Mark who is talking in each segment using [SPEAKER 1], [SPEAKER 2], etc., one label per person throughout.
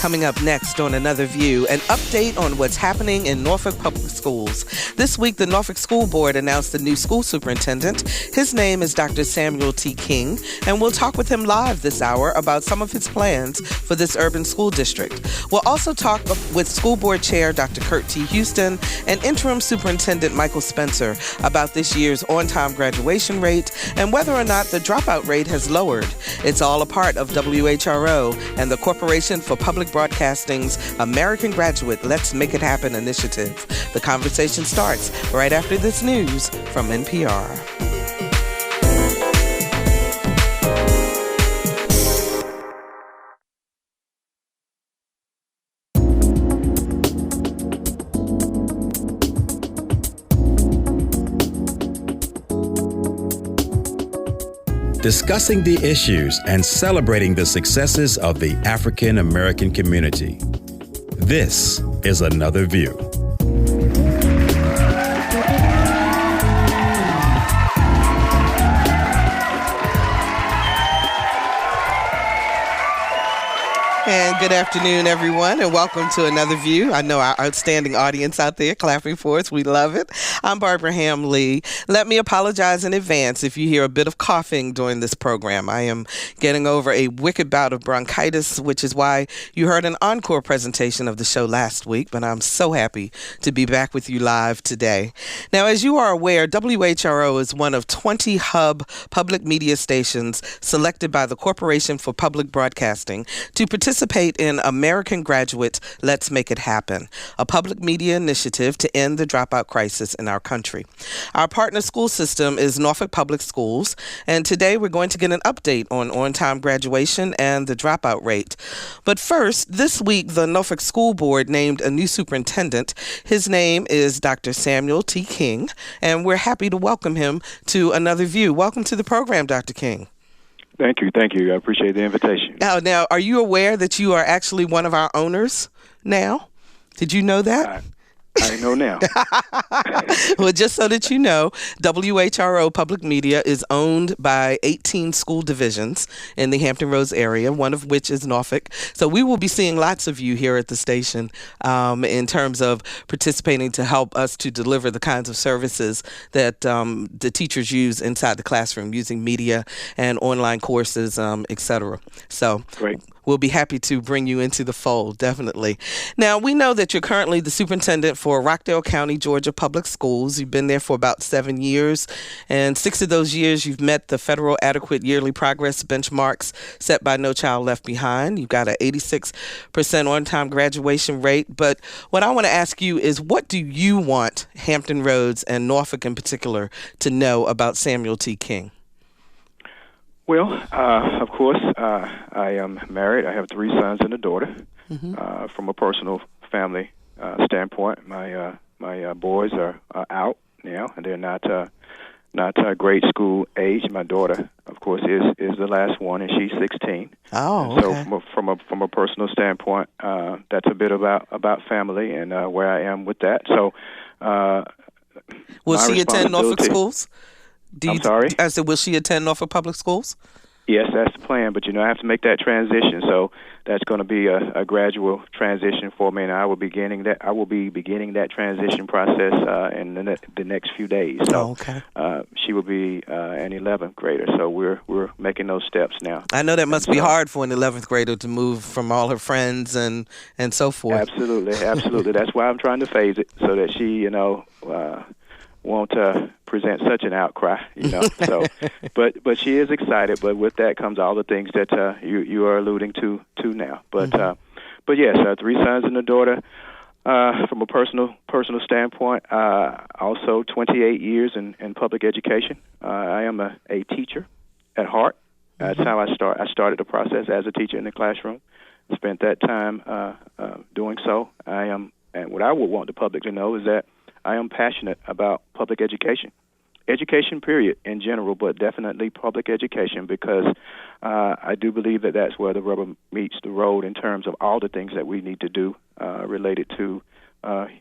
[SPEAKER 1] Coming up next on Another View, an update on what's happening in Norfolk Public Schools. This week, the Norfolk School Board announced a new school superintendent. His name is Dr. Samuel T. King, and we'll talk with him live this hour about some of his plans for this urban school district. We'll also talk with School Board Chair Dr. Kirk T. Houston and Interim Superintendent Michael Spencer about this year's on-time graduation rate and whether or not the dropout rate has lowered. It's all a part of WHRO and the Corporation for Public Broadcasting's American Graduate Let's Make It Happen initiative. The conversation starts right after this news from NPR.
[SPEAKER 2] Discussing the issues and celebrating the successes of the African American community. This is Another View.
[SPEAKER 1] And good afternoon, everyone, and welcome to Another View. I know our outstanding audience out there clapping for us. We love it. I'm Barbara Ham-Lee. Let me apologize in advance if you hear a bit of coughing during this program. I am getting over a wicked bout of bronchitis, which is why you heard an encore presentation of the show last week, but I'm so happy to be back with you live today. Now, as you are aware, WHRO is one of 20 hub public media stations selected by the Corporation for Public Broadcasting to participate in American Graduate Let's Make It Happen, a public media initiative to end the dropout crisis in our country. Our partner school system is Norfolk Public Schools, and today we're going to get an update on on-time graduation and the dropout rate. But first, this week, the Norfolk School Board named a new superintendent. His name is Dr. Samuel T. King, and we're happy to welcome him to Another View. Welcome to the program, Dr. King.
[SPEAKER 3] Thank you. I appreciate the invitation.
[SPEAKER 1] Now, are you aware that you are actually one of our owners now? Did you know that?
[SPEAKER 3] I know now.
[SPEAKER 1] Well, just so that you know, WHRO Public Media is owned by 18 school divisions in the Hampton Roads area, one of which is Norfolk. So we will be seeing lots of you here at the station in terms of participating to help us to deliver the kinds of services that the teachers use inside the classroom using media and online courses, et cetera. So
[SPEAKER 3] great.
[SPEAKER 1] We'll be happy to bring you into the fold, definitely. Now, we know that you're currently the superintendent for Rockdale County, Georgia Public Schools. You've been there for about 7 years, and 6 of those years you've met the federal adequate yearly progress benchmarks set by No Child Left Behind. You've got an 86% on-time graduation rate. But what I want to ask you is, what do you want Hampton Roads and Norfolk in particular to know about Samuel T. King?
[SPEAKER 3] Well, of course, I am married. I have 3 sons and a daughter. Mm-hmm. From a personal family standpoint, my boys are out now, and they're not grade school age. My daughter, of course, is the last one, and she's 16.
[SPEAKER 1] Oh, okay.
[SPEAKER 3] So from a personal standpoint, that's a bit about family and where I am with that. So,
[SPEAKER 1] will she attend Norfolk schools?
[SPEAKER 3] I'm sorry?
[SPEAKER 1] I said, will she attend Norfolk Public Schools?
[SPEAKER 3] Yes, that's the plan, but, I have to make that transition, so that's going to be a gradual transition for me, and I will be beginning that transition process in the next few days. So she will be an 11th grader, so we're making those steps now.
[SPEAKER 1] I know that must be hard for an 11th grader to move from all her friends and so forth.
[SPEAKER 3] Absolutely. That's why I'm trying to phase it, so that she, won't present such an outcry, So, but she is excited. But with that comes all the things that you are alluding to now. But
[SPEAKER 1] mm-hmm.
[SPEAKER 3] But yes, 3 sons and a daughter. From a personal standpoint, also 28 years in public education. I am a teacher at heart. That's how I started the process as a teacher in the classroom. Spent that time doing so. And what I would want the public to know is that I am passionate about public education period in general, but definitely public education, because I do believe that that's where the rubber meets the road in terms of all the things that we need to do related to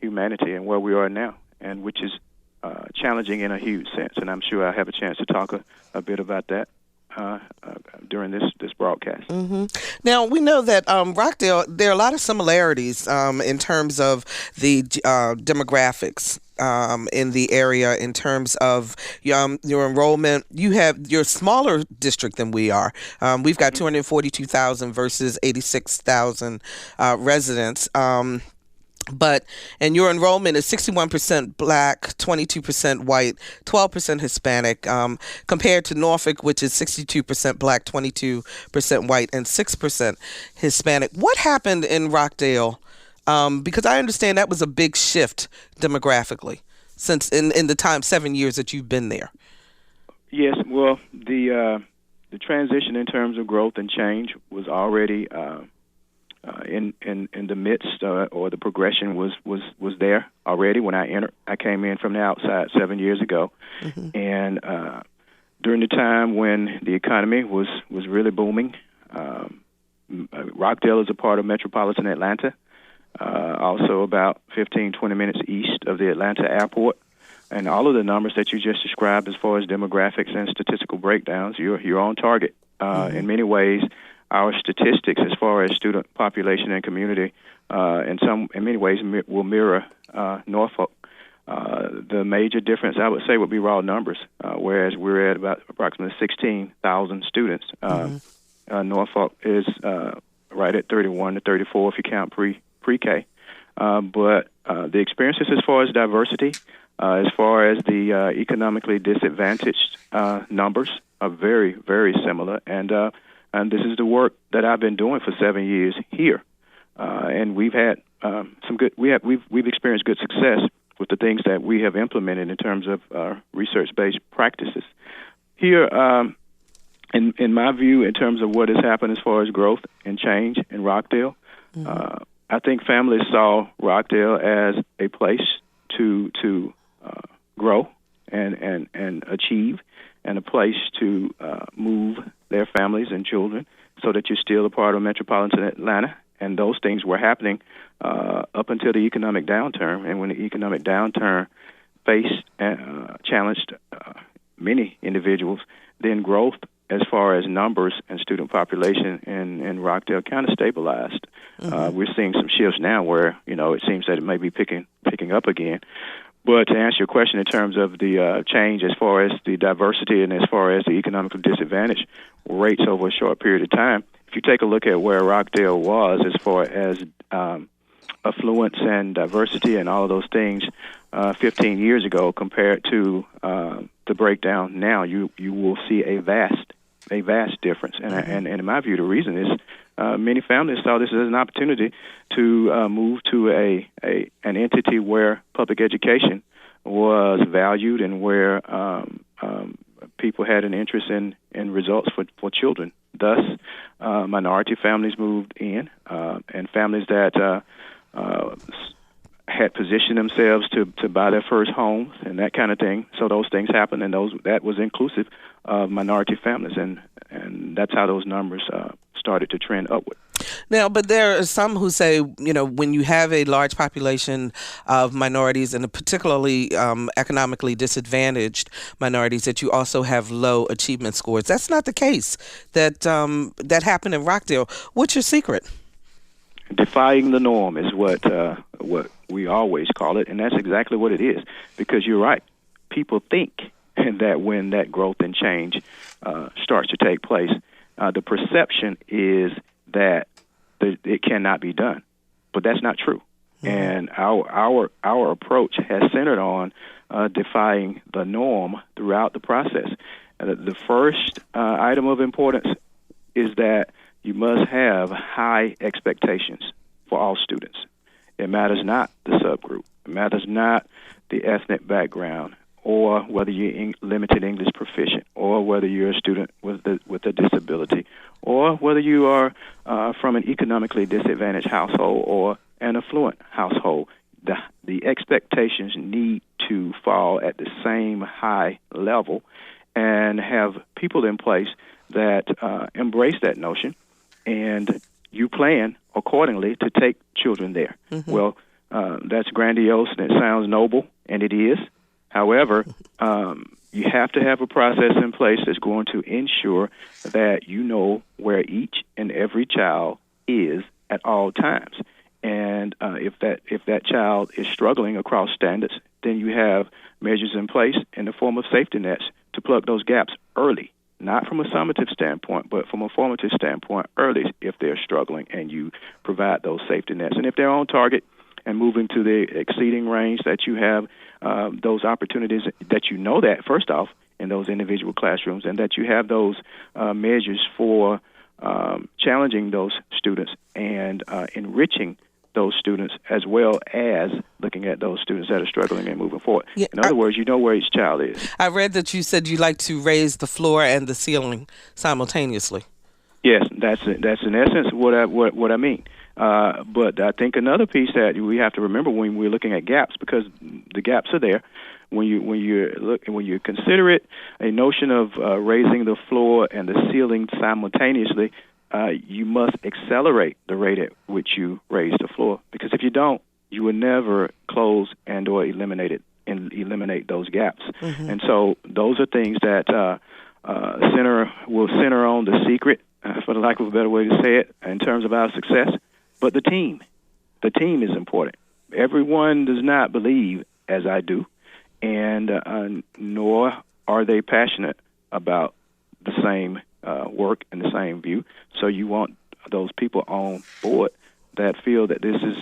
[SPEAKER 3] humanity and where we are now, and which is challenging in a huge sense. And I'm sure I have a chance to talk a bit about that during this broadcast.
[SPEAKER 1] Mm-hmm. Now, we know that Rockdale, there are a lot of similarities in terms of the demographics in the area, in terms of your enrollment. You're a smaller district than we are. We've got 242,000 versus 86,000 residents. And your enrollment is 61% Black, 22% white, 12% Hispanic, compared to Norfolk, which is 62% Black, 22% white, and 6% Hispanic. What happened in Rockdale? Because I understand that was a big shift demographically since in the 7 years that you've been there.
[SPEAKER 3] Yes, well, the transition in terms of growth and change was already in the midst, or the progression was there already when I entered. I came in from the outside 7 years ago, and during the time when the economy was really booming. Rockdale is a part of metropolitan Atlanta, also about 15-20 minutes east of the Atlanta airport. And all of the numbers that you just described as far as demographics and statistical breakdowns, you're on target. In many ways, our statistics as far as student population and community in many ways will mirror Norfolk. The major difference, I would say, would be raw numbers, whereas we're at about approximately 16,000 students. Norfolk is right at 31 to 34 if you count pre-K. But the experiences as far as diversity, as far as the economically disadvantaged numbers are very, very similar. And this is the work that I've been doing for 7 years here, and we've had some good. We've experienced good success with the things that we have implemented in terms of research-based practices. Here, in my view, in terms of what has happened as far as growth and change in Rockdale, I think families saw Rockdale as a place to grow and achieve, and a place to move their families and children so that you're still a part of metropolitan Atlanta. And those things were happening up until the economic downturn. And when the economic downturn challenged many individuals, then growth as far as numbers and student population in Rockdale kind of stabilized. We're seeing some shifts now where, it seems that it may be picking up again. But to answer your question in terms of the change as far as the diversity and as far as the economically disadvantaged rates over a short period of time, if you take a look at where Rockdale was as far as affluence and diversity and all of those things 15 years ago compared to the breakdown now, you will see a vast difference. And in my view, the reason is many families saw this as an opportunity to move to an entity where public education was valued and where people had an interest in results for children. Thus, minority families moved in, and families that had positioned themselves to buy their first homes and that kind of thing. So those things happened, and that was inclusive of minority families, and that's how those numbers started to trend upward.
[SPEAKER 1] Now, but there are some who say, when you have a large population of minorities, and particularly economically disadvantaged minorities, that you also have low achievement scores. That's not the case. That happened in Rockdale. What's your secret?
[SPEAKER 3] Defying the norm is what we always call it, and that's exactly what it is. Because you're right, people think that when that growth and change starts to take place, the perception is that it cannot be done, but that's not true. And our approach has centered on defying the norm throughout the process. The first item of importance is that you must have high expectations for all students. It matters not the subgroup. It matters not the ethnic background, or whether you're limited English proficient, or whether you're a student with a disability, or whether you are from an economically disadvantaged household or an affluent household. The expectations need to fall at the same high level, and have people in place that embrace that notion, and you plan accordingly to take children there. Well, that's grandiose and it sounds noble, and it is. However, You have to have a process in place that's going to ensure that you know where each and every child is at all times. And if that child is struggling across standards, then you have measures in place in the form of safety nets to plug those gaps early, not from a summative standpoint, but from a formative standpoint early if they're struggling, and you provide those safety nets. And if they're on target and moving to the exceeding range, that you have those opportunities, that you know that, first off, in those individual classrooms, and that you have those measures for challenging those students and enriching those students, as well as looking at those students that are struggling and moving forward. Yeah, in other words, you know where each child is.
[SPEAKER 1] I read that you said you like to raise the floor and the ceiling simultaneously.
[SPEAKER 3] Yes, that's in essence what I mean. But I think another piece that we have to remember when we're looking at gaps, because the gaps are there, when you consider it a notion of raising the floor and the ceiling simultaneously, you must accelerate the rate at which you raise the floor, because if you don't, you will never close and or eliminate those gaps. Mm-hmm. And so those are things that will center on the secret, for the lack of a better way to say it, in terms of our success. But the team is important. Everyone does not believe as I do, and nor are they passionate about the same work and the same view. So you want those people on board that feel that this is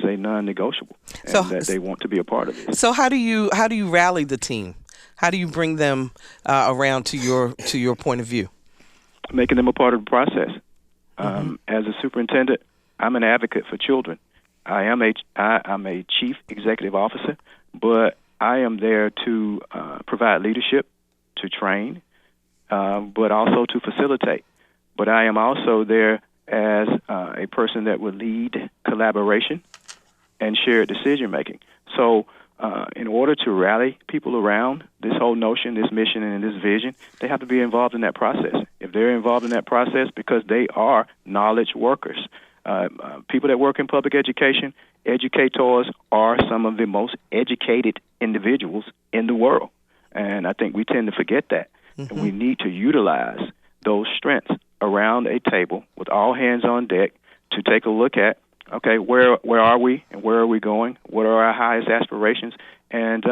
[SPEAKER 3] a non-negotiable, and that they want to be a part of this.
[SPEAKER 1] So how do you rally the team? How do you bring them around to your point of view?
[SPEAKER 3] Making them a part of the process. As a superintendent, I'm an advocate for children. I'm a chief executive officer, but I am there to provide leadership, to train, but also to facilitate. But I am also there as a person that will lead collaboration and shared decision-making. So in order to rally people around this whole notion, this mission, and this vision, they have to be involved in that process. If they're involved in that process because they are knowledge workers, people that work in public education, educators are some of the most educated individuals in the world. And I think we tend to forget that. Mm-hmm. And we need to utilize those strengths around a table with all hands on deck to take a look at, okay, where are we and where are we going? What are our highest aspirations? And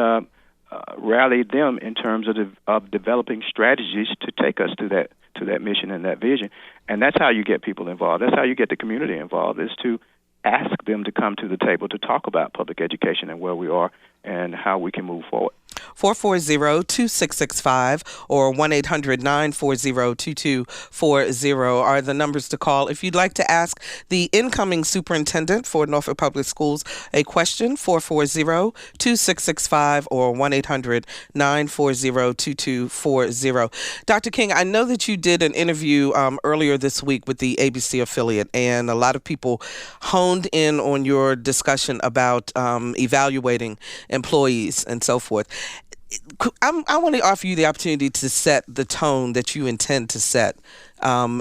[SPEAKER 3] rally them in terms of developing strategies to take us to that mission and that vision. And that's how you get people involved. That's how you get the community involved, is to ask them to come to the table to talk about public education and where we are and how we can move forward.
[SPEAKER 1] 440-2665 or 1-800-940-2240 are the numbers to call if you'd like to ask the incoming superintendent for Norfolk Public Schools a question. 440-2665 or 1-800-940-2240. Dr. King, I know that you did an interview earlier this week with the ABC affiliate, and a lot of people honed in on your discussion about evaluating employees and so forth. I want to offer you the opportunity to set the tone that you intend to set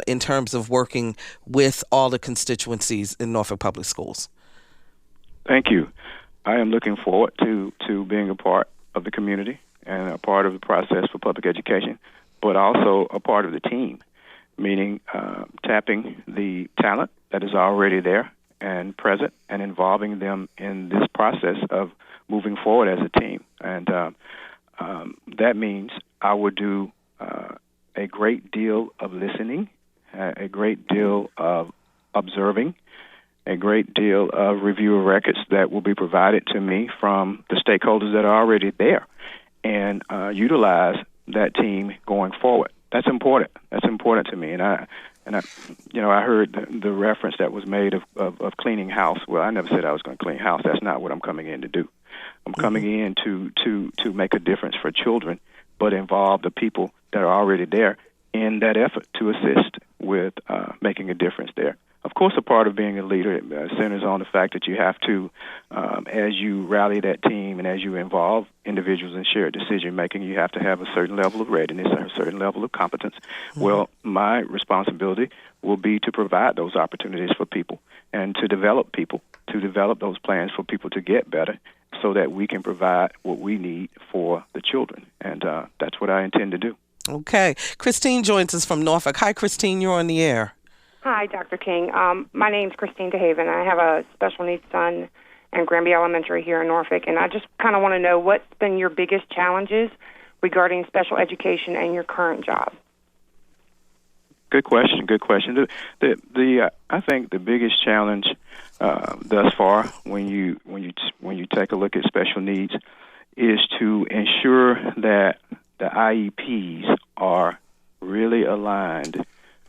[SPEAKER 1] in terms of working with all the constituencies in Norfolk Public Schools.
[SPEAKER 3] Thank you. I am looking forward to being a part of the community and a part of the process for public education, but also a part of the team, meaning tapping the talent that is already there and present and involving them in this process of moving forward as a team. And that means I would do a great deal of listening, a great deal of observing, a great deal of review of records that will be provided to me from the stakeholders that are already there, and utilize that team going forward. That's important. That's important to me. And I heard the reference that was made of cleaning house. Well, I never said I was going to clean house. That's not what I'm coming in to do. I'm coming in to make a difference for children, but involve the people that are already there in that effort to assist with making a difference there. Of course, a part of being a leader centers on the fact that you have to, as you rally that team and as you involve individuals in shared decision-making, you have to have a certain level of readiness and a certain level of competence. Mm-hmm. Well, my responsibility will be to provide those opportunities for people and to develop people, to develop those plans for people to get better so that we can provide what we need for the children. And that's what I intend to do.
[SPEAKER 1] Okay. Christine joins us from Norfolk. Hi, Christine. You're on the air.
[SPEAKER 4] Hi, Dr. King. My name's Christine DeHaven. I have a special needs son in Granby Elementary here in Norfolk, and I just kind of want to know what's been your biggest challenges regarding special education and your current job.
[SPEAKER 3] Good question. I think the biggest challenge thus far, when you take a look at special needs, is to ensure that the IEPs are really aligned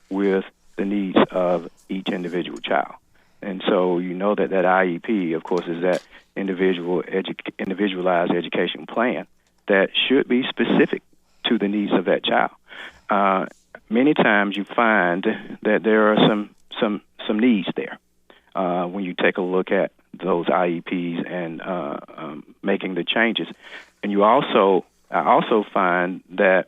[SPEAKER 3] with the needs of each individual child. And so you know that IEP, of course, is that individualized education plan that should be specific to the needs of that child. Many times you find that there are some needs there when you take a look at those IEPs and making the changes. And I also find that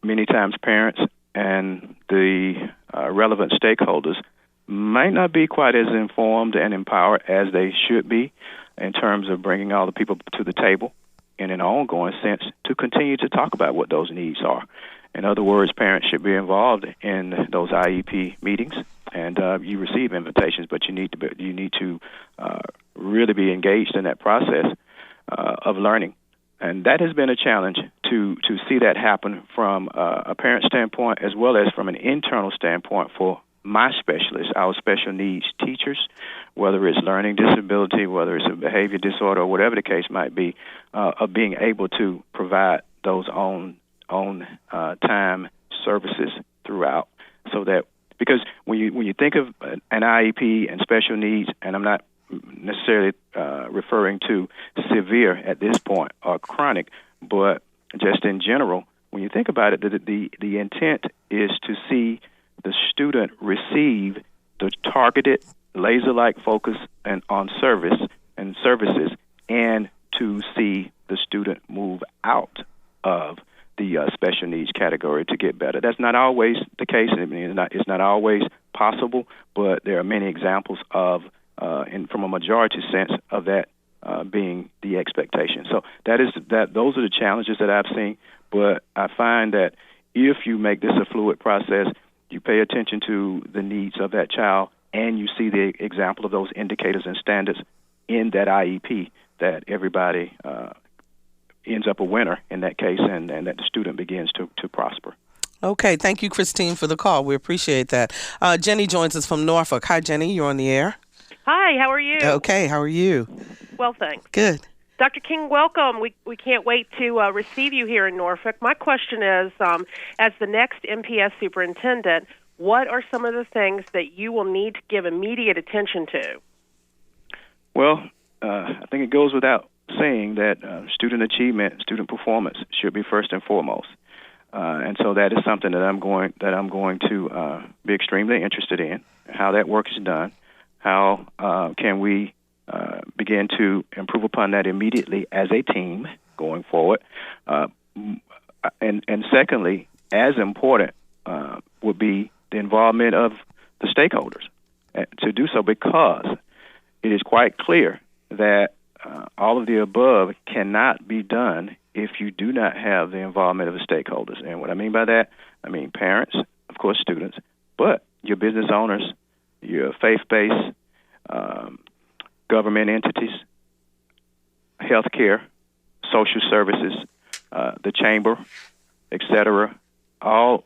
[SPEAKER 3] many times parents and the relevant stakeholders might not be quite as informed and empowered as they should be in terms of bringing all the people to the table in an ongoing sense to continue to talk about what those needs are. In other words, parents should be involved in those IEP meetings, and you receive invitations, but you need to really be engaged in that process of learning. And that has been a challenge to see that happen from a parent standpoint as well as from an internal standpoint for my specialists, our special needs teachers, whether it's learning disability, whether it's a behavior disorder, or whatever the case might be, of being able to provide those own time services throughout, so that, because when you think of an IEP and special needs, and I'm not necessarily referring to severe at this point or chronic, but just in general, when you think about it, the intent is to see the student receive the targeted, laser-like focus on services, and to see the student move out of the special needs category to get better. That's not always the case. I mean, it's not always possible, but there are many examples of, from a majority sense, of that being the expectation. So those are the challenges that I've seen. But I find that if you make this a fluid process, you pay attention to the needs of that child, and you see the example of those indicators and standards in that IEP, that everybody ends up a winner in that case, and that the student begins to prosper.
[SPEAKER 1] Okay, thank you, Christine, for the call. We appreciate that. Jenny joins us from Norfolk. Hi, Jenny, you're on the air.
[SPEAKER 5] Hi, how are you?
[SPEAKER 1] Okay, how are you?
[SPEAKER 5] Well, thanks.
[SPEAKER 1] Good.
[SPEAKER 5] Dr. King, welcome. We can't wait to receive you here in Norfolk. My question is, as the next MPS superintendent, what are some of the things that you will need to give immediate attention to?
[SPEAKER 3] Well, I think it goes without saying that student achievement, student performance should be first and foremost, and so that is something that I'm going to be extremely interested in. How that work is done, how can we begin to improve upon that immediately as a team going forward, and secondly, as important would be the involvement of the stakeholders to do so, because it is quite clear that all of the above cannot be done if you do not have the involvement of the stakeholders. And what I mean by that, I mean parents, of course students, but your business owners, your faith-based government entities, healthcare, social services, the chamber, etc., all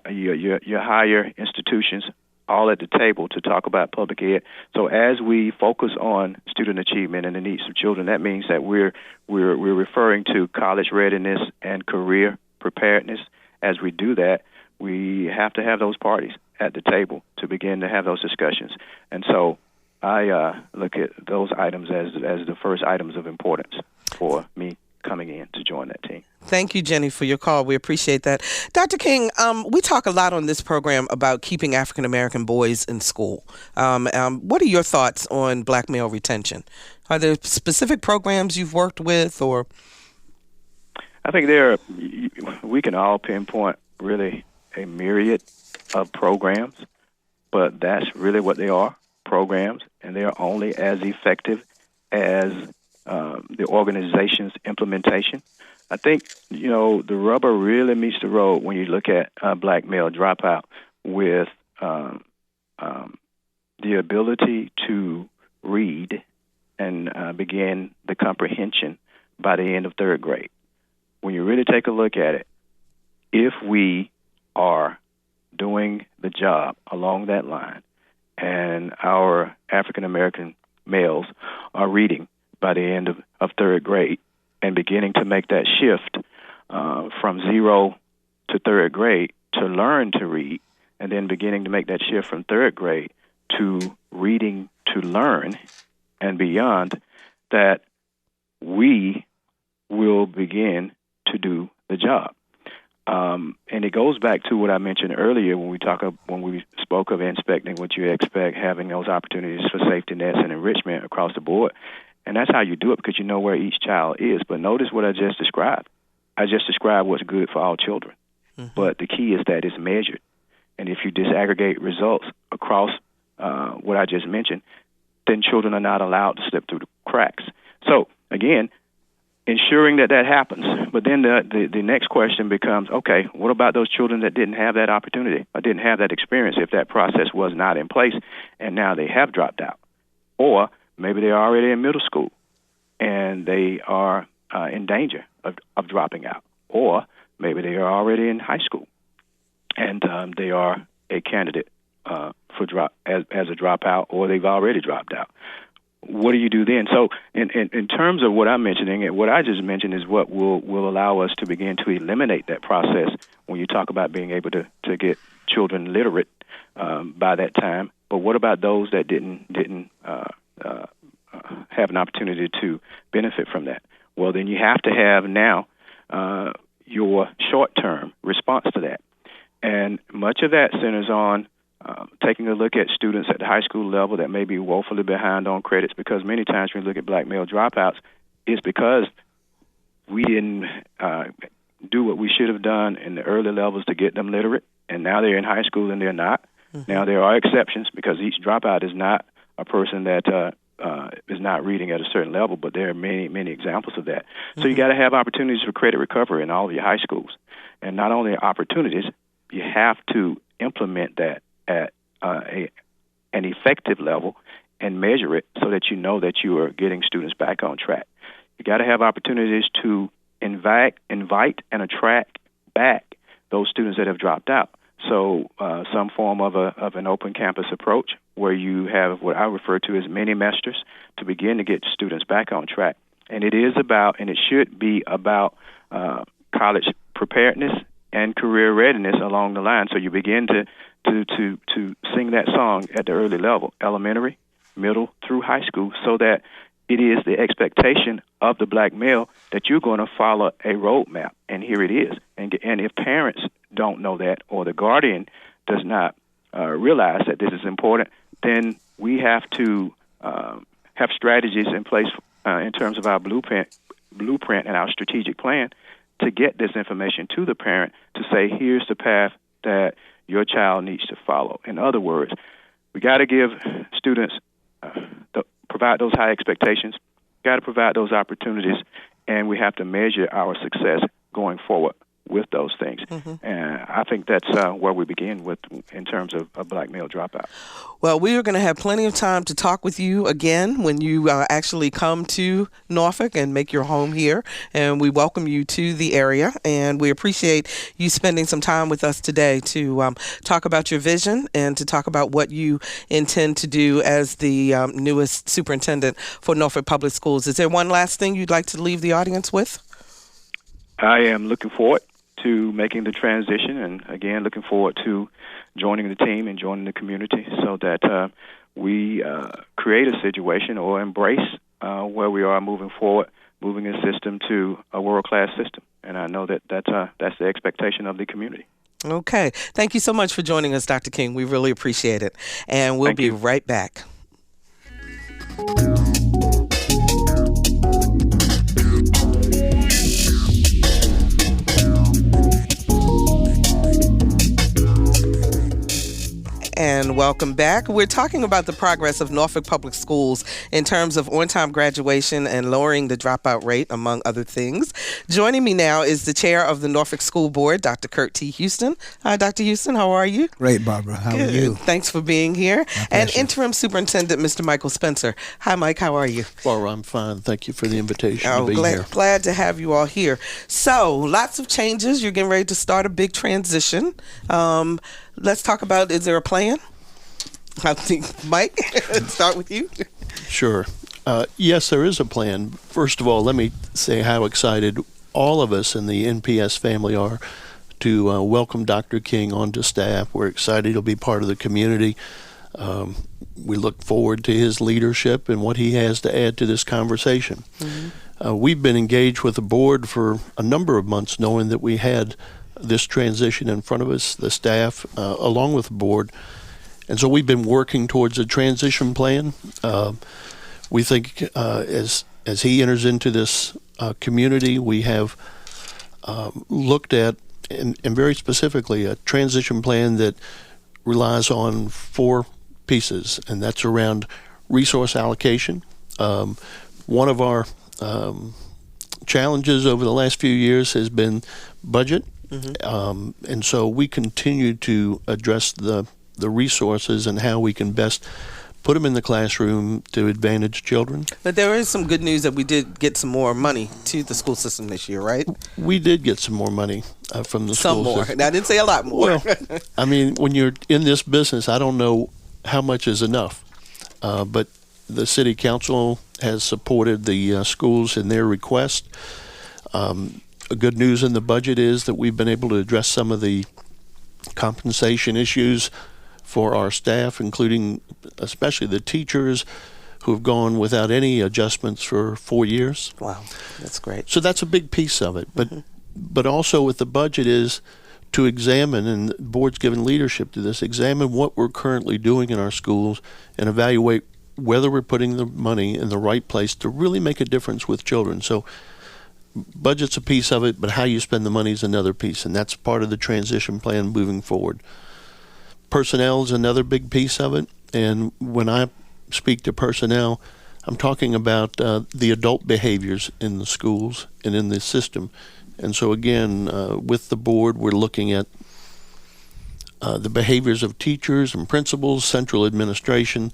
[SPEAKER 3] your higher institutions, all at the table to talk about public ed. So as we focus on student achievement and the needs of children, that means that we're referring to college readiness and career preparedness. As we do that, we have to have those parties at the table to begin to have those discussions. And so I look at those items as the first items of importance for me coming in to join that team.
[SPEAKER 1] Thank you, Jenny, for your call. We appreciate that. Dr. King, we talk a lot on this program about keeping African-American boys in school. What are your thoughts on black male retention? Are there specific programs you've worked with, or?
[SPEAKER 3] I think we can all pinpoint really a myriad of programs, but that's really what they are, programs, and they are only as effective as the organization's implementation. I think, the rubber really meets the road when you look at black male dropout with the ability to read and begin the comprehension by the end of third grade. When you really take a look at it, if we are doing the job along that line and our African American males are reading by the end of third grade and beginning to make that shift from 0 to third grade to learn to read, and then beginning to make that shift from third grade to reading to learn and beyond, that we will begin to do the job. And it goes back to what I mentioned earlier when we spoke of inspecting what you expect, having those opportunities for safety nets and enrichment across the board. And that's how you do it, because you know where each child is. But notice what I just described. I just described what's good for all children. Mm-hmm. But the key is that it's measured. And if you disaggregate results across what I just mentioned, then children are not allowed to slip through the cracks. So, again, ensuring that happens. But then the next question becomes, okay, what about those children that didn't have that opportunity or didn't have that experience if that process was not in place and now they have dropped out? Or maybe they're already in middle school and they are in danger of dropping out. Or maybe they are already in high school and they are a candidate for as a dropout, or they've already dropped out. What do you do then? So in terms of what I'm mentioning, what I just mentioned is what will allow us to begin to eliminate that process when you talk about being able to get children literate by that time. But what about those that didn't have an opportunity to benefit from that? Well, then you have to have now your short-term response to that. And much of that centers on taking a look at students at the high school level that may be woefully behind on credits, because many times when you look at black male dropouts, it's because we didn't do what we should have done in the early levels to get them literate, and now they're in high school and they're not. Mm-hmm. Now, there are exceptions, because each dropout is not a person that is not reading at a certain level, but there are many, many examples of that. Mm-hmm. So you got to have opportunities for credit recovery in all of your high schools. And not only opportunities, you have to implement that at an effective level and measure it so that you know that you are getting students back on track. You got to have opportunities to invite and attract back those students that have dropped out. So some form of an open campus approach where you have what I refer to as mini-mesters to begin to get students back on track. And it is about, and it should be about, college preparedness and career readiness along the line. So you begin to sing that song at the early level, elementary, middle, through high school, so that it is the expectation of the black male that you're going to follow a roadmap, and here it is. And if parents don't know that, or the guardian does not realize that this is important, then we have to have strategies in place in terms of our blueprint and our strategic plan to get this information to the parent to say, here's the path that your child needs to follow. In other words, we got to give students, provide those high expectations, got to provide those opportunities, and we have to measure our success going forward with those things. Mm-hmm. And I think that's where we begin with in terms of a black male dropout.
[SPEAKER 1] Well, we are going to have plenty of time to talk with you again when you actually come to Norfolk and make your home here. And we welcome you to the area. And we appreciate you spending some time with us today to talk about your vision and to talk about what you intend to do as the newest superintendent for Norfolk Public Schools. Is there one last thing you'd like to leave the audience with?
[SPEAKER 3] I am looking forward to making the transition, and again, looking forward to joining the team and joining the community so that we create a situation or embrace where we are moving forward, moving a system to a world-class system. And I know that that's the expectation of the community.
[SPEAKER 1] Okay. Thank you so much for joining us, Dr. King. We really appreciate it. And we'll be right back. And and welcome back. We're talking about the progress of Norfolk Public Schools in terms of on-time graduation and lowering the dropout rate, among other things. Joining me now is the chair of the Norfolk School Board, Dr. Kirk T. Houston. Hi, Dr. Houston. How are you?
[SPEAKER 6] Great, Barbara. How are you?
[SPEAKER 1] Thanks for being here. And interim superintendent, Mr. Michael Spencer. Hi, Mike. How are you?
[SPEAKER 7] Barbara, I'm fine. Thank you for the invitation to be here.
[SPEAKER 1] Glad to have you all here. So, lots of changes. You're getting ready to start a big transition. Let's talk about, is there a plan? I think, Mike, start with you.
[SPEAKER 7] Sure. Yes, there is a plan. First of all, let me say how excited all of us in the NPS family are to welcome Dr. King onto staff. We're excited he'll be part of the community. We look forward to his leadership and what he has to add to this conversation. Mm-hmm. We've been engaged with the board for a number of months, knowing that we had this transition in front of us, the staff, along with the board. And so we've been working towards a transition plan. We think as he enters into this community, we have looked at, and very specifically, a transition plan that relies on 4 pieces, and that's around resource allocation. One of our challenges over the last few years has been budget. Mm-hmm. And so we continue to address the resources and how we can best put them in the classroom to advantage children.
[SPEAKER 1] But there is some good news that we did get some more money to the school system this year, right?
[SPEAKER 7] We did get some more money from the school system.
[SPEAKER 1] Some more. I didn't say a lot more.
[SPEAKER 7] Well, I mean, when you're in this business, I don't know how much is enough. But the city council has supported the schools in their request. Good news in the budget is that we've been able to address some of the compensation issues for our staff, including especially the teachers who have gone without any adjustments for 4 years.
[SPEAKER 1] Wow, that's great.
[SPEAKER 7] So that's a big piece of it. But also with the budget is to examine, and the board's given leadership to this, examine what we're currently doing in our schools and evaluate whether we're putting the money in the right place to really make a difference with children. So budget's a piece of it, but how you spend the money is another piece, and that's part of the transition plan moving forward. Personnel is another big piece of it, and when I speak to personnel, I'm talking about the adult behaviors in the schools and in the system. And so again, with the board, we're looking at the behaviors of teachers and principals, central administration,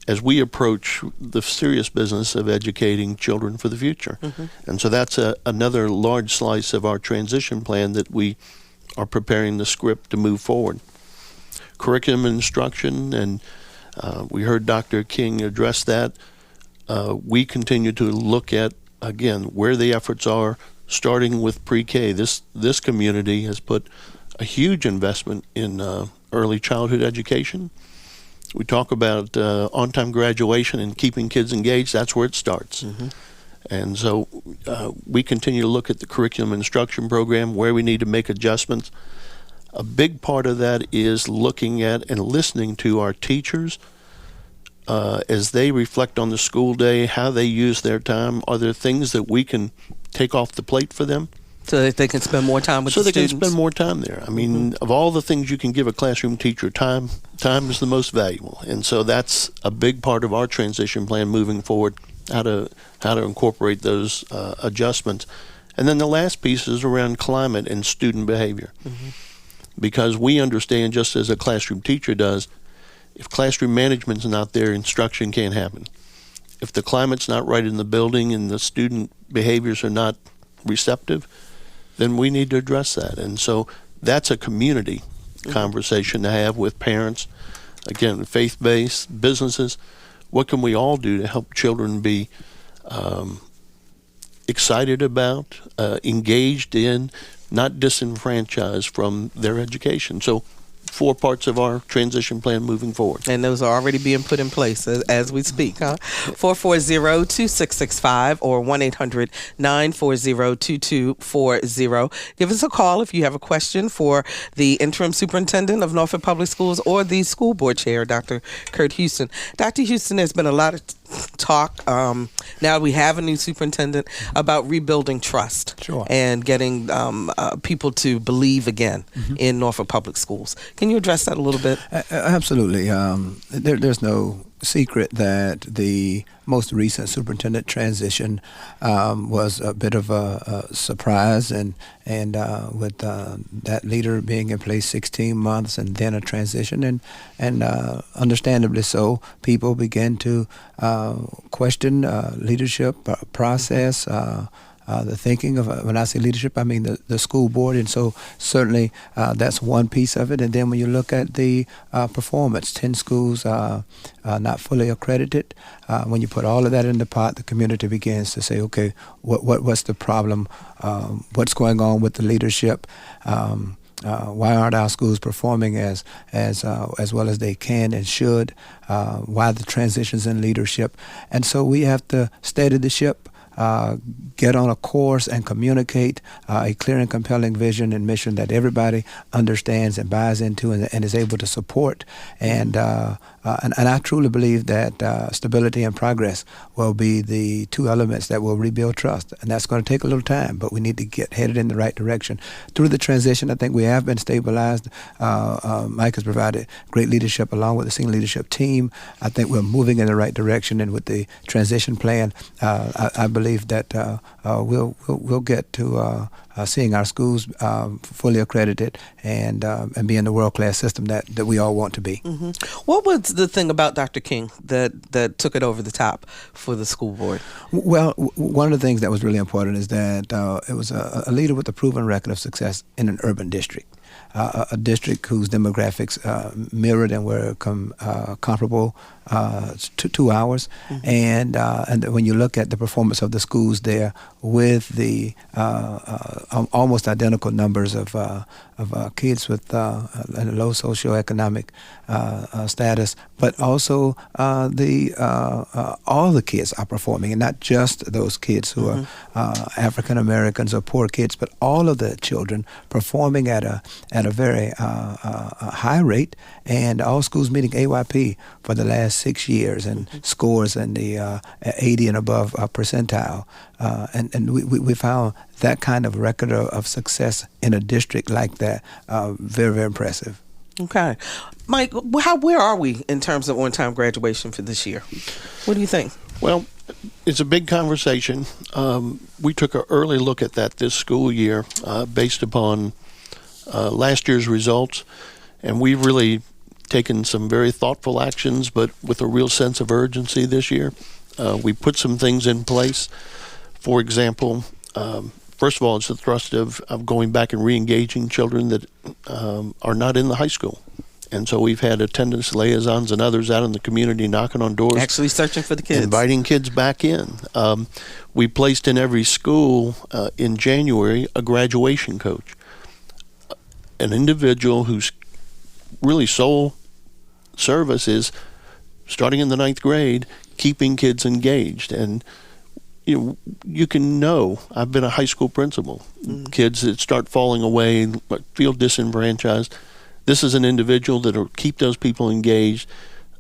[SPEAKER 7] as we approach the serious business of educating children for the future. Mm-hmm. And so that's another large slice of our transition plan that we are preparing the script to move forward. Curriculum instruction, and we heard Dr. King address that. We continue to look at, again, where the efforts are, starting with pre-K. This community has put a huge investment in early childhood education. We talk about on-time graduation and keeping kids engaged. That's where it starts. Mm-hmm. And so we continue to look at the curriculum instruction program, where we need to make adjustments. A big part of that is looking at and listening to our teachers as they reflect on the school day, how they use their time. Are there things that we can take off the plate for them?
[SPEAKER 1] So that they can spend more time with the students?
[SPEAKER 7] So they can spend more time there. I mean, of all the things you can give a classroom teacher, time is the most valuable. And so that's a big part of our transition plan moving forward, how to incorporate those adjustments. And then the last piece is around climate and student behavior. Mm-hmm. Because we understand, just as a classroom teacher does, if classroom management's not there, instruction can't happen. If the climate's not right in the building and the student behaviors are not receptive, then we need to address that. And so that's a community conversation to have with parents, again, faith-based, businesses. What can we all do to help children be excited about, engaged in, not disenfranchised from their education? So 4 parts of our transition plan moving forward.
[SPEAKER 1] And those are already being put in place as we speak, huh? 440-2665 or 1-800-940-2240. Give us a call if you have a question for the interim superintendent of Norfolk Public Schools or the school board chair, Dr. Kirk Houston. Dr. Houston, there's been a lot of talk, now we have a new superintendent, about rebuilding trust.
[SPEAKER 6] Sure.
[SPEAKER 1] And getting people to believe again in Norfolk Public Schools. Can Can you address that a little bit?
[SPEAKER 6] Absolutely. There's no secret that the most recent superintendent transition was a bit of a surprise, and with that leader being in place 16 months and then a transition, and understandably so, people began to question leadership process. The thinking of, when I say leadership, I mean the school board, and so certainly that's one piece of it. And then when you look at the performance, 10 schools not fully accredited. When you put all of that in the pot, the community begins to say, okay, what's the problem? What's going on with the leadership? Why aren't our schools performing as well as they can and should? Why the transitions in leadership? And so we have to steady the ship. Get on a course and communicate a clear and compelling vision and mission that everybody understands and buys into and is able to support. And I truly believe that stability and progress will be the two elements that will rebuild trust. And that's going to take a little time, but we need to get headed in the right direction. Through the transition, I think we have been stabilized. Mike has provided great leadership along with the senior leadership team. I think we're moving in the right direction, and with the transition plan, I believe that we'll get to seeing our schools fully accredited and be in the world-class system that we all want to be.
[SPEAKER 1] Mm-hmm. What was the thing about Dr. King that took it over the top for the school board?
[SPEAKER 6] Well, one of the things that was really important is that it was a leader with a proven record of success in an urban district. A district whose demographics mirrored and were comparable to ours, and when you look at the performance of the schools there, with the almost identical numbers of kids with low socioeconomic status, but also all the kids are performing, and not just those kids who are African Americans or poor kids, but all of the children performing at a very high rate, and all schools meeting AYP for the last 6 years, and scores in the 80 and above percentile. And we found that kind of record of success in a district like that very, very impressive.
[SPEAKER 1] Okay. Mike, where are we in terms of on-time graduation for this year? What do you think?
[SPEAKER 7] Well, it's a big conversation. We took an early look at that this school year based upon last year's results, and we've really taken some very thoughtful actions, but with a real sense of urgency this year. We put some things in place. For example, first of all, it's the thrust of going back and re-engaging children that are not in the high school. And so we've had attendance liaisons and others out in the community knocking on doors.
[SPEAKER 1] Actually searching for the kids.
[SPEAKER 7] Inviting kids back in. We placed in every school in January a graduation coach. An individual whose really sole service is, starting in the 9th grade, keeping kids engaged. And you can know, I've been a high school principal. Kids that start falling away, feel disenfranchised. This is an individual that will keep those people engaged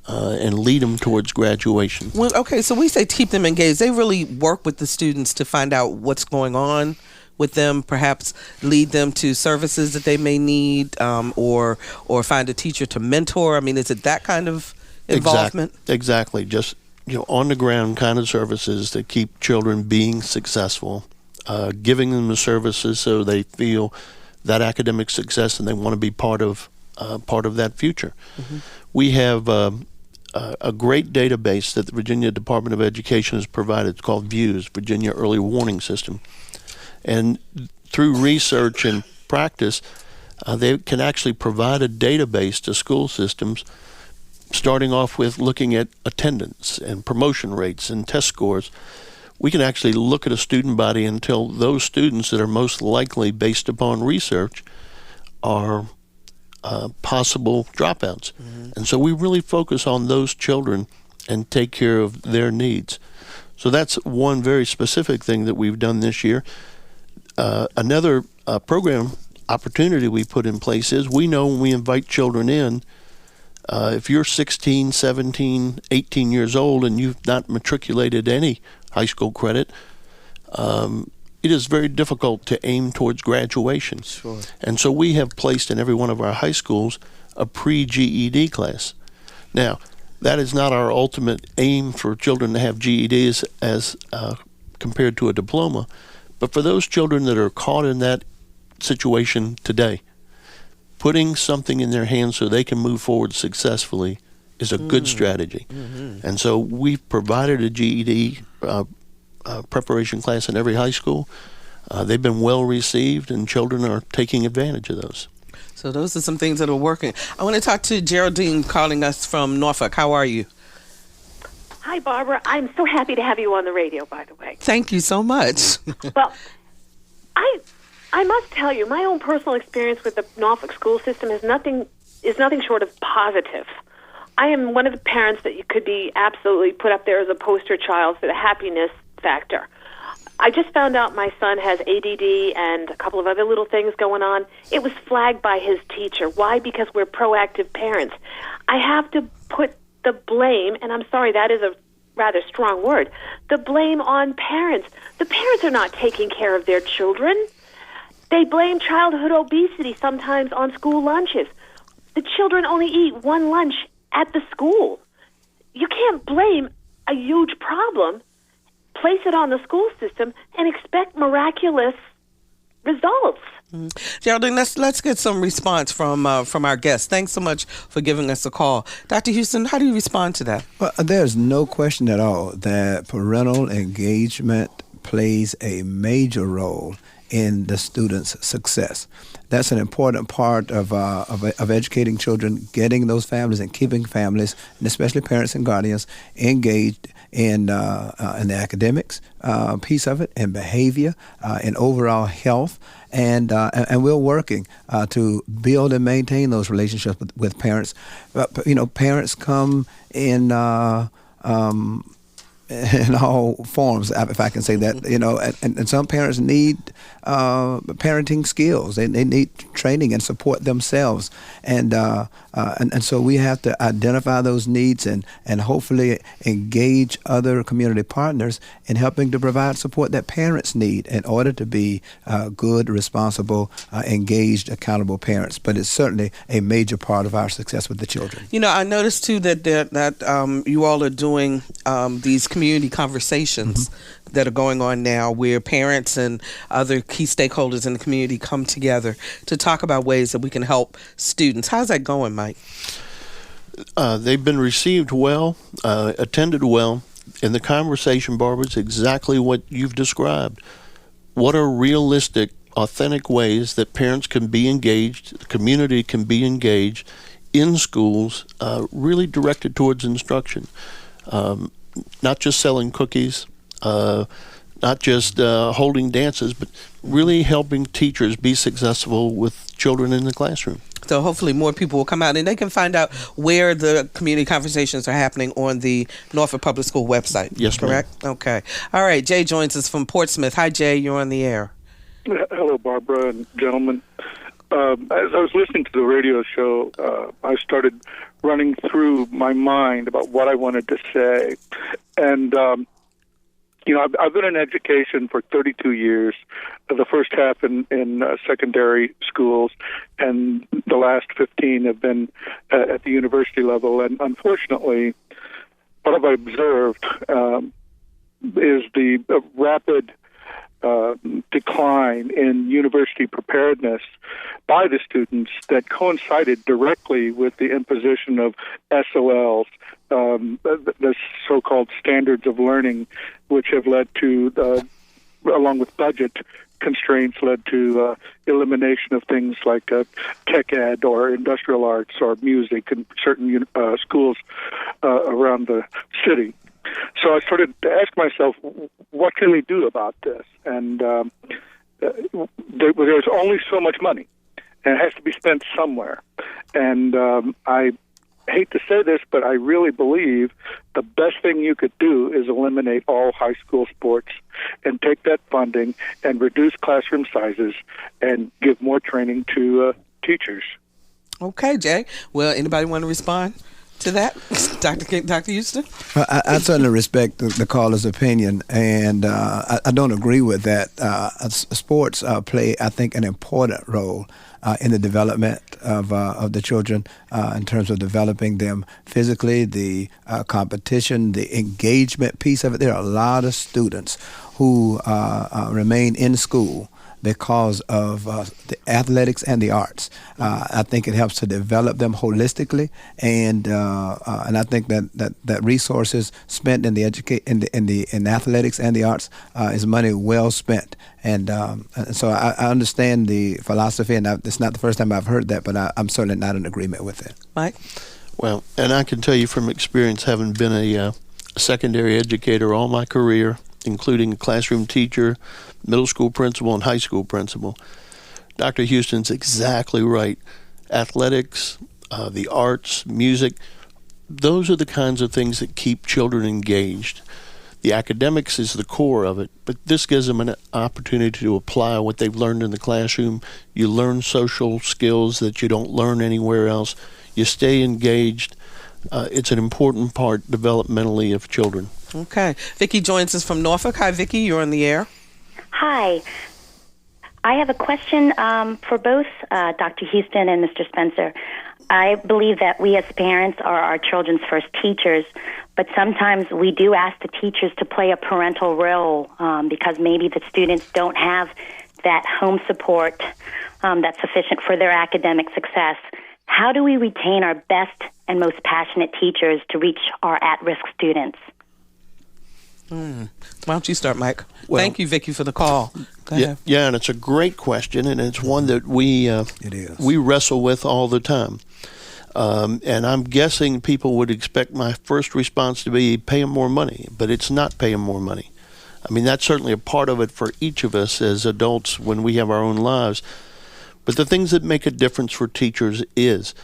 [SPEAKER 7] and lead them towards graduation.
[SPEAKER 1] Well, okay, so we say keep them engaged. They really work with the students to find out what's going on with them, perhaps lead them to services that they may need, or find a teacher to mentor. I mean, is it that kind of involvement?
[SPEAKER 7] Exactly. Just on the ground kind of services that keep children being successful, giving them the services so they feel that academic success and they want to be part of that future. We have a great database that the Virginia Department of Education has provided. It's called VIEWS, Virginia Early Warning System. And through research and practice, they can actually provide a database to school systems, starting off with looking at attendance and promotion rates and test scores. We can actually look at a student body and tell those students that are most likely, based upon research, are possible dropouts. And so we really focus on those children and take care of their needs. So that's one very specific thing that we've done this year. Another program opportunity we put in place is, we know when we invite children in, if you're 16, 17, 18 years old and you've not matriculated any high school credit, it is very difficult to aim towards graduation.
[SPEAKER 1] Sure.
[SPEAKER 7] And so we have placed in every one of our high schools a pre-GED class. Now, that is not our ultimate aim for children to have GEDs as compared to a diploma, but for those children that are caught in that situation today, putting something in their hands so they can move forward successfully is a good strategy. Mm-hmm. And so we've provided a GED preparation class in every high school. They've been well received, and children are taking advantage of those.
[SPEAKER 1] So those are some things that are working. I want to talk to Geraldine calling us from Norfolk. How are you?
[SPEAKER 8] Hi, Barbara. I'm so happy to have you on the radio, by the way.
[SPEAKER 1] Thank you so much.
[SPEAKER 8] Well, I must tell you, my own personal experience with the Norfolk school system is nothing short of positive. I am one of the parents that you could be absolutely put up there as a poster child for the happiness factor. I just found out my son has ADD and a couple of other little things going on. It was flagged by his teacher. Why? Because we're proactive parents. I have to put the blame, and I'm sorry, that is a rather strong word, the blame on parents. The parents are not taking care of their children. They blame childhood obesity sometimes on school lunches. The children only eat one lunch at the school. You can't blame a huge problem, place it on the school system, and expect miraculous results.
[SPEAKER 1] Geraldine, let's get some response from our guests. Thanks so much for giving us a call. Dr. Houston, how do you respond to that?
[SPEAKER 6] Well, there's no question at all that parental engagement plays a major role in the student's success. That's an important part of educating children, getting those families and keeping families, and especially parents and guardians, engaged in the academics piece of it, and behavior, and overall health, and we're working to build and maintain those relationships with parents. Parents come in all forms, if I can say that, and some parents need parenting skills. They need training and support themselves, and so we have to identify those needs and hopefully engage other community partners in helping to provide support that parents need in order to be good, responsible, engaged, accountable parents. But it's certainly a major part of our success with the children.
[SPEAKER 1] I noticed too that you all are doing these community conversations that are going on now, where parents and other key stakeholders in the community come together to talk about ways that we can help students. How's that going, Mike?
[SPEAKER 7] They've been received well, attended well, and the conversation, Barbara, is exactly what you've described. What are realistic, authentic ways that parents can be engaged, the community can be engaged in schools, really directed towards instruction. Not just selling cookies, not just holding dances, but really helping teachers be successful with children in the classroom.
[SPEAKER 1] So hopefully more people will come out, and they can find out where the community conversations are happening on the Norfolk Public School website.
[SPEAKER 7] Yes,
[SPEAKER 1] correct?
[SPEAKER 7] Ma'am.
[SPEAKER 1] Okay. All right. Jay joins us from Portsmouth. Hi, Jay. You're on the air.
[SPEAKER 9] Hello, Barbara and gentlemen. As I was listening to the radio show, I started running through my mind about what I wanted to say. And, I've been in education for 32 years, the first half in secondary schools, and the last 15 have been at the university level. And unfortunately, what I've observed is the rapid decline in university preparedness by the students that coincided directly with the imposition of SOLs, the so-called standards of learning, which have led to, along with budget constraints, led to elimination of things like tech ed or industrial arts or music in certain schools around the city. So I started to ask myself, what can we do about this? And there's only so much money, and it has to be spent somewhere. And I hate to say this, but I really believe the best thing you could do is eliminate all high school sports and take that funding and reduce classroom sizes and give more training to teachers.
[SPEAKER 1] Okay, Jay. Well, anybody want to respond? to that, Dr. Houston?
[SPEAKER 6] Well, I certainly respect the caller's opinion, and I don't agree with that. Sports play, I think, an important role in the development of the children in terms of developing them physically, the competition, the engagement piece of it. There are a lot of students who remain in school because of the athletics and the arts. I think it helps to develop them holistically, and I think that resources spent in the in athletics and the arts is money well spent. And so I understand the philosophy, and it's not the first time I've heard that, but I'm certainly not in agreement with it.
[SPEAKER 1] Mike?
[SPEAKER 7] Well, and I can tell you from experience, having been a secondary educator all my career, including a classroom teacher, middle school principal, and high school principal, Dr. Houston's exactly right. Athletics, the arts, music, those are the kinds of things that keep children engaged. The academics is the core of it, but this gives them an opportunity to apply what they've learned in the classroom. You learn social skills that you don't learn anywhere else. You stay engaged. It's an important part developmentally of children.
[SPEAKER 1] Okay. Vicki joins us from Norfolk. Hi, Vicki. You're on the air.
[SPEAKER 10] Hi. I have a question for both Dr. Houston and Mr. Spencer. I believe that we as parents are our children's first teachers, but sometimes we do ask the teachers to play a parental role because maybe the students don't have that home support that's sufficient for their academic success. How do we retain our best and most passionate teachers to reach our at-risk students?
[SPEAKER 1] Why don't you start, Mike? Well, thank you, Vicki, for the call.
[SPEAKER 7] Yeah, and it's a great question, and it's one that we wrestle with all the time. And I'm guessing people would expect my first response to be pay them more money, but it's not pay them more money. I mean, that's certainly a part of it for each of us as adults when we have our own lives. But the things that make a difference for teachers is,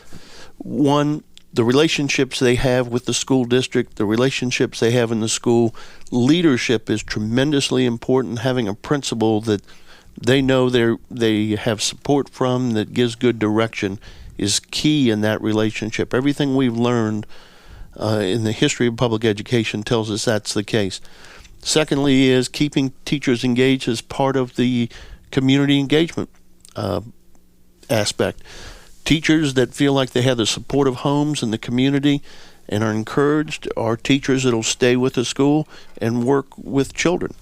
[SPEAKER 7] one, the relationships they have with the school district, the relationships they have in the school. Leadership is tremendously important. Having a principal that they know they have support from, that gives good direction, is key in that relationship. Everything we've learned in the history of public education tells us that's the case. Secondly is keeping teachers engaged as part of the community engagement aspect. Teachers that feel like they have the support of homes in the community and are encouraged are teachers that will stay with the school and work with children.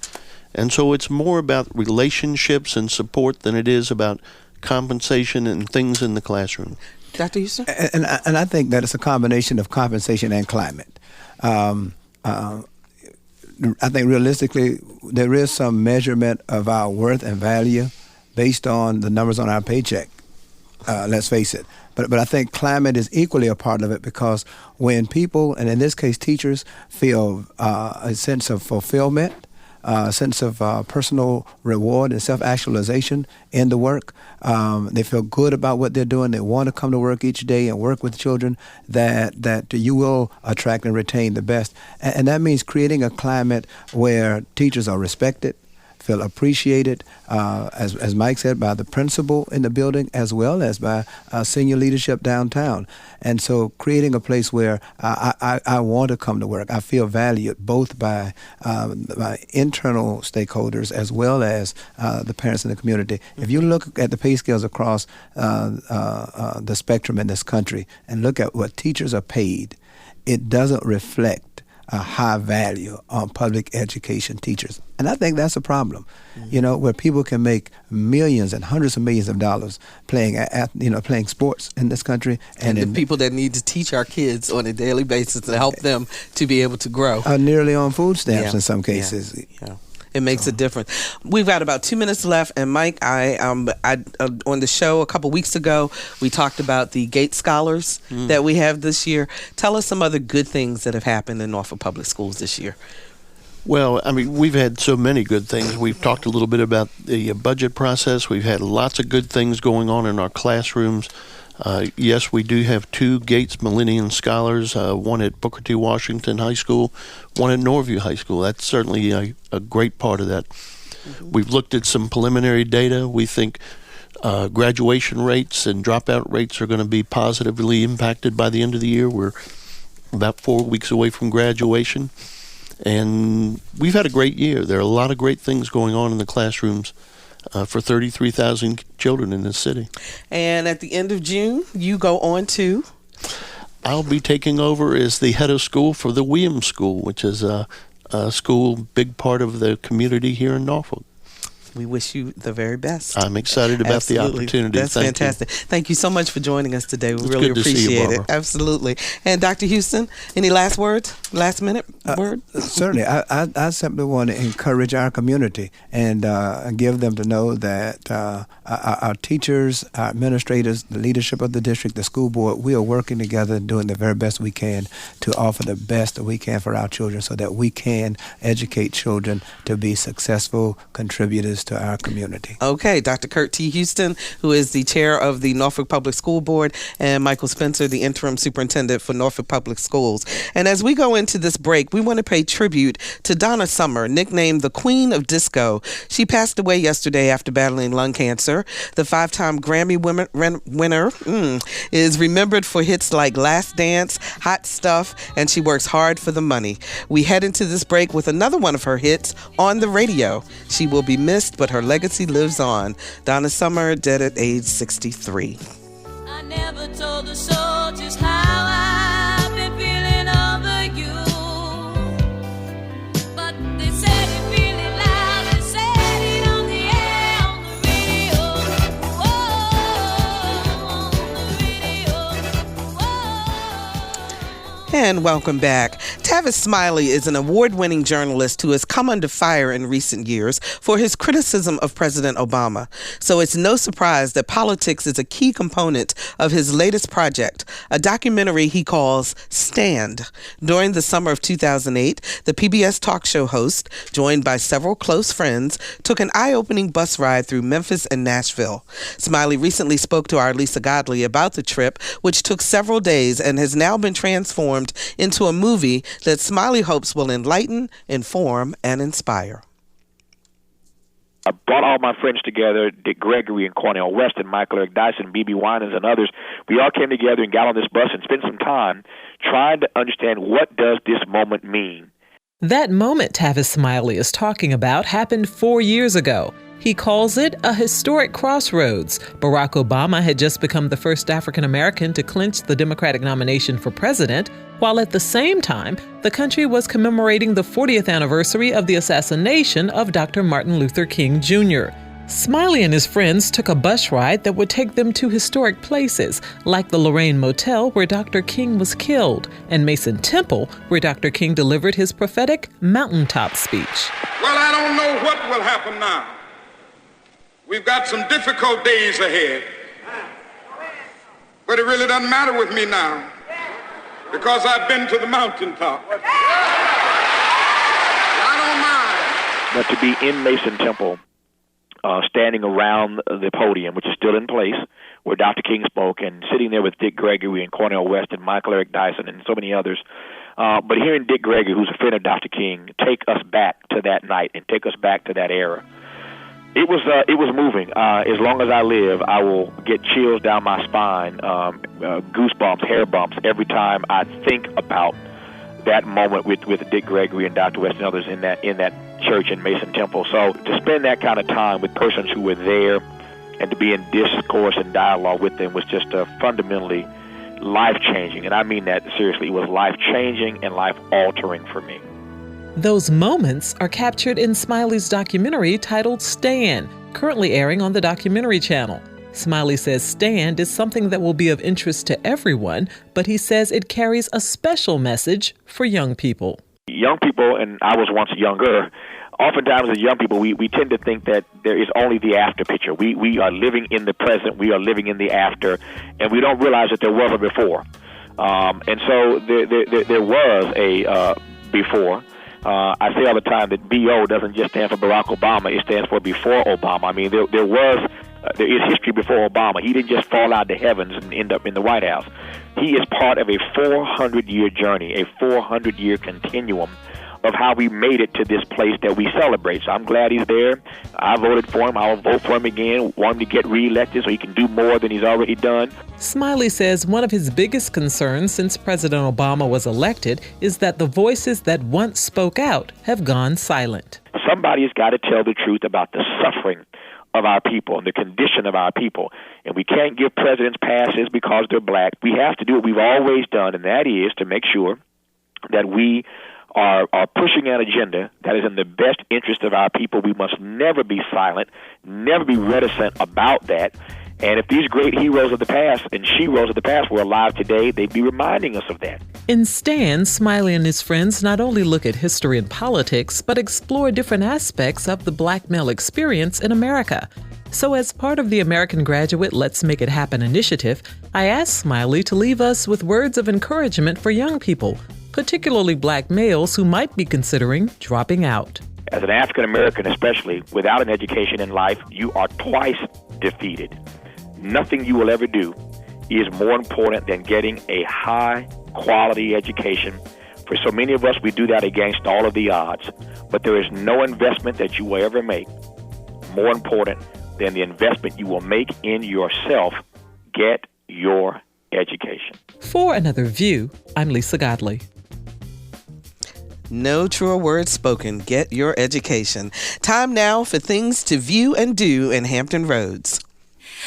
[SPEAKER 7] And so it's more about relationships and support than it is about compensation and things in the classroom.
[SPEAKER 1] Dr. Houston?
[SPEAKER 6] And I think that it's a combination of compensation and climate. I think realistically there is some measurement of our worth and value based on the numbers on our paycheck. Let's face it. But I think climate is equally a part of it, because when people, and in this case teachers, feel a sense of fulfillment, a sense of personal reward and self-actualization in the work, they feel good about what they're doing, they want to come to work each day and work with children, that you will attract and retain the best. And that means creating a climate where teachers are respected, feel appreciated, as Mike said, by the principal in the building as well as by senior leadership downtown. And so creating a place where I want to come to work, I feel valued both by my internal stakeholders as well as the parents in the community. If you look at the pay scales across the spectrum in this country and look at what teachers are paid, it doesn't reflect a high value on public education teachers. And I think that's a problem, where people can make millions and hundreds of millions of dollars playing sports in this country.
[SPEAKER 1] And the people that need to teach our kids on a daily basis to help them to be able to grow.
[SPEAKER 6] Are nearly on food stamps in some cases.
[SPEAKER 1] Yeah. It makes a difference. We've got about 2 minutes left, and Mike, I on the show a couple weeks ago, we talked about the Gates Scholars that we have this year. Tell us some other good things that have happened in Norfolk Public Schools this year.
[SPEAKER 7] Well, I mean, we've had so many good things. We've talked a little bit about the budget process. We've had lots of good things going on in our classrooms. Yes, we do have 2 Gates Millennium Scholars, one at Booker T. Washington High School, one at Norview High School. That's certainly a great part of that. We've looked at some preliminary data. We think graduation rates and dropout rates are going to be positively impacted by the end of the year. We're about 4 weeks away from graduation. And we've had a great year. There are a lot of great things going on in the classrooms for 33,000 children in this city.
[SPEAKER 1] And at the end of June, you go on to?
[SPEAKER 7] I'll be taking over as the head of school for the Williams School, which is a school, big part of the community here in Norfolk.
[SPEAKER 1] We wish you the very best.
[SPEAKER 7] I'm excited about the opportunity.
[SPEAKER 1] That's fantastic. Thank you so much for joining us today. We really appreciate it. Absolutely. And Dr. Houston, any last words? Last minute word?
[SPEAKER 6] Certainly. I simply want to encourage our community and give them to know that our teachers, our administrators, the leadership of the district, the school board, we are working together and doing the very best we can to offer the best that we can for our children so that we can educate children to be successful contributors to our community.
[SPEAKER 1] Okay, Dr. Kirk T. Houston, who is the chair of the Norfolk Public School Board, and Michael Spencer, the interim superintendent for Norfolk Public Schools. And as we go into this break, we want to pay tribute to Donna Summer, nicknamed the Queen of Disco. She passed away yesterday after battling lung cancer. The 5-time Grammy winner is remembered for hits like Last Dance, Hot Stuff, and She Works Hard for the Money. We head into this break with another one of her hits, On the Radio. She will be missed, but her legacy lives on. Donna Summer, dead at age 63.
[SPEAKER 11] I never told the soldiers how I've been feeling over you, but they said it really loud. They said it on the air, on the radio. Whoa, on the radio. Whoa.
[SPEAKER 1] And welcome back. Tavis Smiley is an award-winning journalist who has come under fire in recent years for his criticism of President Obama. So it's no surprise that politics is a key component of his latest project, a documentary he calls Stand. During the summer of 2008, the PBS talk show host, joined by several close friends, took an eye-opening bus ride through Memphis and Nashville. Smiley recently spoke to our Lisa Godley about the trip, which took several days and has now been transformed into a movie that Smiley hopes will enlighten, inform, and inspire.
[SPEAKER 3] I brought all my friends together, Dick Gregory and Cornel West and Michael Eric Dyson, B.B. Winans and others. We all came together and got on this bus and spent some time trying to understand what does this moment mean.
[SPEAKER 12] That moment Tavis Smiley is talking about happened 4 years ago. He calls it a historic crossroads. Barack Obama had just become the first African American to clinch the Democratic nomination for president, while at the same time, the country was commemorating the 40th anniversary of the assassination of Dr. Martin Luther King Jr. Smiley and his friends took a bus ride that would take them to historic places, like the Lorraine Motel where Dr. King was killed, and Mason Temple, where Dr. King delivered his prophetic mountaintop speech.
[SPEAKER 13] Well, I don't know what will happen now. We've got some difficult days ahead. But it really doesn't matter with me now, because I've been to the mountaintop. I don't mind.
[SPEAKER 3] But to be in Mason Temple, standing around the podium, which is still in place, where Dr. King spoke, and sitting there with Dick Gregory and Cornel West and Michael Eric Dyson and so many others, but hearing Dick Gregory, who's a friend of Dr. King, take us back to that night and take us back to that era. It was moving. As long as I live, I will get chills down my spine, goosebumps, hair bumps every time I think about that moment with Dick Gregory and Dr. West and others in that church in Mason Temple. So to spend that kind of time with persons who were there and to be in discourse and dialogue with them was just fundamentally life-changing. And I mean that seriously. It was life-changing and life-altering for me.
[SPEAKER 12] Those moments are captured in Smiley's documentary titled Stand, currently airing on the Documentary Channel. Smiley says Stand is something that will be of interest to everyone, but he says it carries a special message for young people.
[SPEAKER 3] Young people, and I was once younger, oftentimes as young people, we tend to think that there is only the after picture. We are living in the present, we are living in the after, and we don't realize that there was a before. And so there was a before. I say all the time that BO doesn't just stand for Barack Obama, it stands for before Obama. I mean, there is history before Obama. He didn't just fall out of the heavens and end up in the White House. He is part of a 400-year journey, a 400-year continuum
[SPEAKER 14] of how we made it to this place that we celebrate. So I'm glad he's there. I voted for him. I'll vote for him again. Want him to get reelected so he can do more than he's already done.
[SPEAKER 12] Smiley says one of his biggest concerns since President Obama was elected is that the voices that once spoke out have gone silent.
[SPEAKER 14] Somebody has got to tell the truth about the suffering of our people and the condition of our people. And we can't give presidents passes because they're black. We have to do what we've always done, and that is to make sure that we are pushing an agenda that is in the best interest of our people. We must never be silent, never be reticent about that. And if these great heroes of the past and sheroes of the past were alive today, they'd be reminding us of that.
[SPEAKER 12] In Stand, Smiley and his friends not only look at history and politics, but explore different aspects of the black male experience in America. So as part of the American Graduate Let's Make It Happen initiative, I asked Smiley to leave us with words of encouragement for young people, particularly black males who might be considering dropping out.
[SPEAKER 14] As an African American especially, without an education in life, you are twice defeated. Nothing you will ever do is more important than getting a high-quality education. For so many of us, we do that against all of the odds. But there is no investment that you will ever make more important than the investment you will make in yourself. Get your education.
[SPEAKER 12] For Another View, I'm Lisa Godley.
[SPEAKER 1] No truer words spoken. Get your education. Time now for things to view and do in Hampton Roads.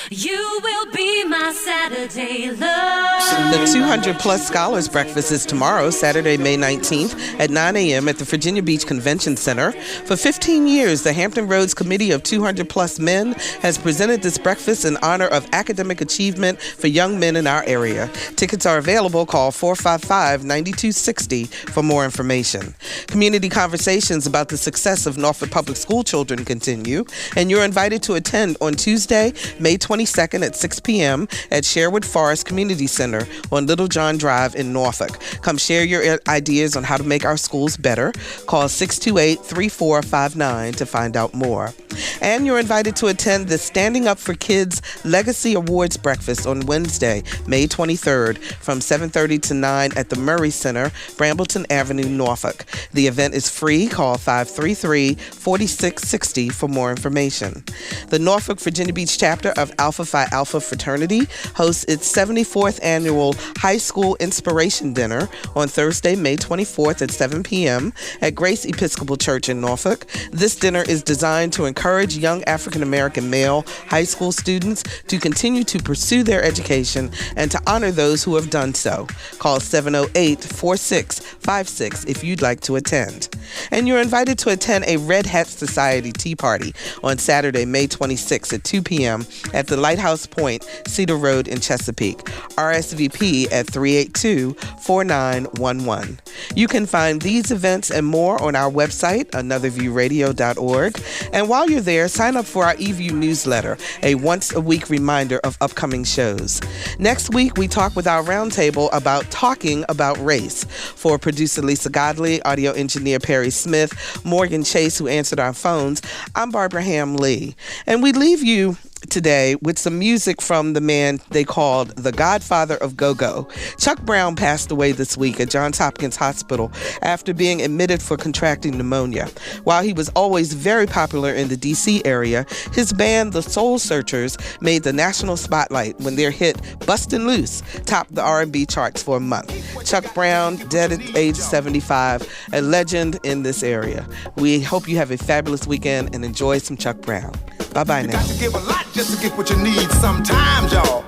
[SPEAKER 11] You will be my Saturday love.
[SPEAKER 1] The 200-plus Scholars Breakfast is tomorrow, Saturday, May 19th at 9 a.m. at the Virginia Beach Convention Center. For 15 years, the Hampton Roads Committee of 200-plus Men has presented this breakfast in honor of academic achievement for young men in our area. Tickets are available. Call 455-9260 for more information. Community conversations about the success of Norfolk Public School children continue, and you're invited to attend on Tuesday, May 22nd at 6 p.m. at Sherwood Forest Community Center on Little John Drive in Norfolk. Come share your ideas on how to make our schools better. Call 628-3459 to find out more. And you're invited to attend the Standing Up for Kids Legacy Awards Breakfast on Wednesday, May 23rd from 7:30 to 9 at the Murray Center, Brambleton Avenue, Norfolk. The event is free. Call 533-4660 for more information. The Norfolk Virginia Beach chapter of Alpha Phi Alpha Fraternity hosts its 74th annual High School Inspiration Dinner on Thursday, May 24th at 7 p.m. at Grace Episcopal Church in Norfolk. This dinner is designed to encourage young African-American male high school students to continue to pursue their education and to honor those who have done so. Call 708-4656 if you'd like to attend. And you're invited to attend a Red Hat Society Tea Party on Saturday, May 26th at 2 p.m. at the Lighthouse Point, Cedar Road in Chesapeake. RSVP at 382-4911. You can find these events and more on our website, anotherviewradio.org. And while you're there, sign up for our eView newsletter, a once-a-week reminder of upcoming shows. Next week, we talk with our roundtable about talking about race. For producer Lisa Godley, audio engineer Perry Smith, Morgan Chase, who answered our phones, I'm Barbara Ham Lee. And we leave you today with some music from the man they called the Godfather of Go-Go. Chuck Brown passed away this week at Johns Hopkins Hospital after being admitted for contracting pneumonia. While he was always very popular in the D.C. area, his band, the Soul Searchers, made the national spotlight when their hit Bustin' Loose topped the R&B charts for a month. Chuck Brown, dead at age 75, a legend in this area. We hope you have a fabulous weekend and enjoy some Chuck Brown. Bye-bye now.
[SPEAKER 15] You got to give a lot just to get what you need sometimes, y'all.